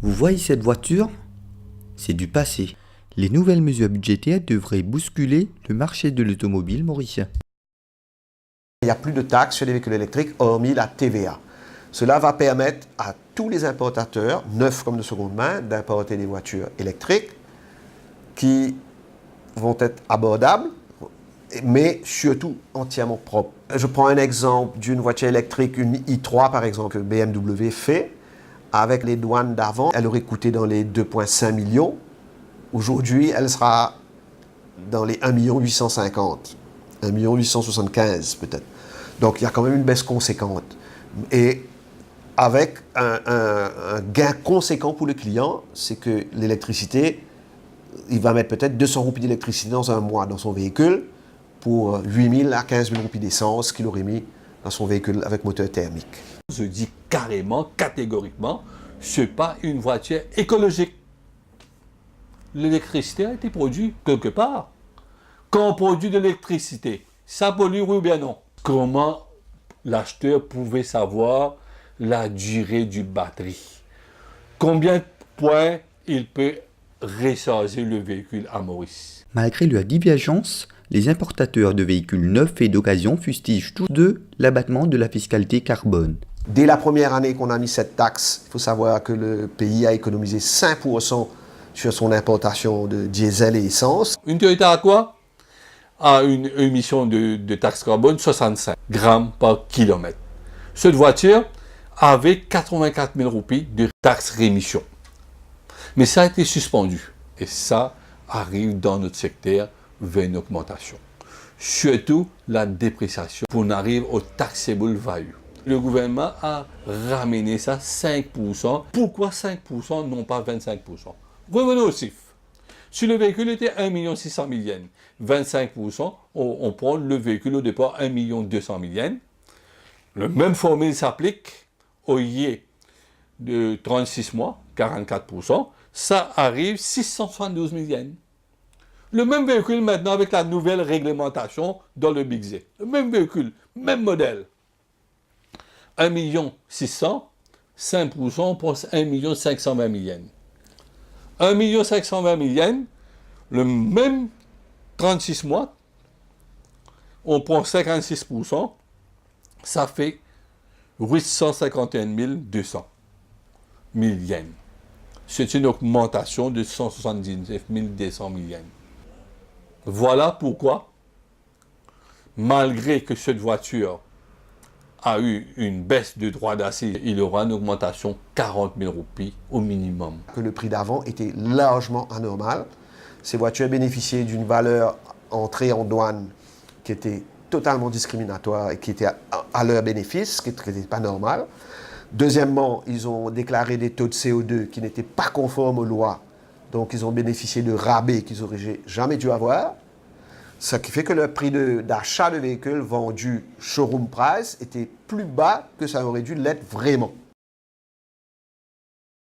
Vous voyez cette voiture? C'est du passé. Les nouvelles mesures budgétaires devraient bousculer le marché de l'automobile mauricien. Il n'y a plus de taxes sur les véhicules électriques, hormis la TVA. Cela va permettre à tous les importateurs, neufs comme de seconde main, d'importer des voitures électriques qui vont être abordables, mais surtout entièrement propres. Je prends un exemple d'une voiture électrique, une i3 par exemple, que BMW fait. Avec les douanes d'avant, elle aurait coûté dans les 2,5 millions. Aujourd'hui, elle sera dans les 1 850 000, 1 875 000 peut-être. Donc, il y a quand même une baisse conséquente. Et avec un gain conséquent pour le client, c'est que l'électricité, il va mettre peut-être 200 roupies d'électricité dans un mois dans son véhicule pour 8 000 à 15 000 roupies d'essence qu'il aurait mis dans son véhicule avec moteur thermique. Je dis carrément, catégoriquement, ce n'est pas une voiture écologique. L'électricité a été produite quelque part. Quand on produit de l'électricité, ça pollue, oui ou bien non? Comment l'acheteur pouvait savoir la durée du batterie? Combien de points il peut recharger le véhicule à Maurice? Malgré leur divergence, les importateurs de véhicules neufs et d'occasion fustigent tous deux l'abattement de la fiscalité carbone. Dès la première année qu'on a mis cette taxe, il faut savoir que le pays a économisé 5% sur son importation de diesel et essence. Une Toyota a quoi? A une émission de taxe carbone 65 grammes par kilomètre. Cette voiture avait 84 000 roupies de taxe rémission. Mais ça a été suspendu. Et ça arrive dans notre secteur vers une augmentation. Surtout la dépréciation pour en arriver au taxable value. Le gouvernement a ramené ça 5%. Pourquoi 5%, non pas 25%? Revenons au chiffre. Si le véhicule était 1 600 000 yens, 25%, on prend le véhicule au départ 1 200 000 yens. Le même formule s'applique au IE de 36 mois, 44%. Ça arrive 672 000 yens. Le même véhicule maintenant avec la nouvelle réglementation dans le Big Z. Le même véhicule, même modèle. 1 600 000, 5%, on pense 1 520 000 yens. 1 520 000 yens, le même 36 mois, on prend 56%, ça fait 851 200 000 yens. C'est une augmentation de 179 200 000 yens. Voilà pourquoi, malgré que cette voiture a eu une baisse de droit d'accise, il y aura une augmentation de 40 000 roupies au minimum. Que le prix d'avant était largement anormal. Ces voitures bénéficiaient d'une valeur entrée en douane qui était totalement discriminatoire et qui était à leur bénéfice, ce qui n'était pas normal. Deuxièmement, ils ont déclaré des taux de CO2 qui n'étaient pas conformes aux lois. Donc, ils ont bénéficié de rabais qu'ils n'auraient jamais dû avoir. Ce qui fait que le prix d'achat de véhicules vendus showroom price était plus bas que ça aurait dû l'être vraiment.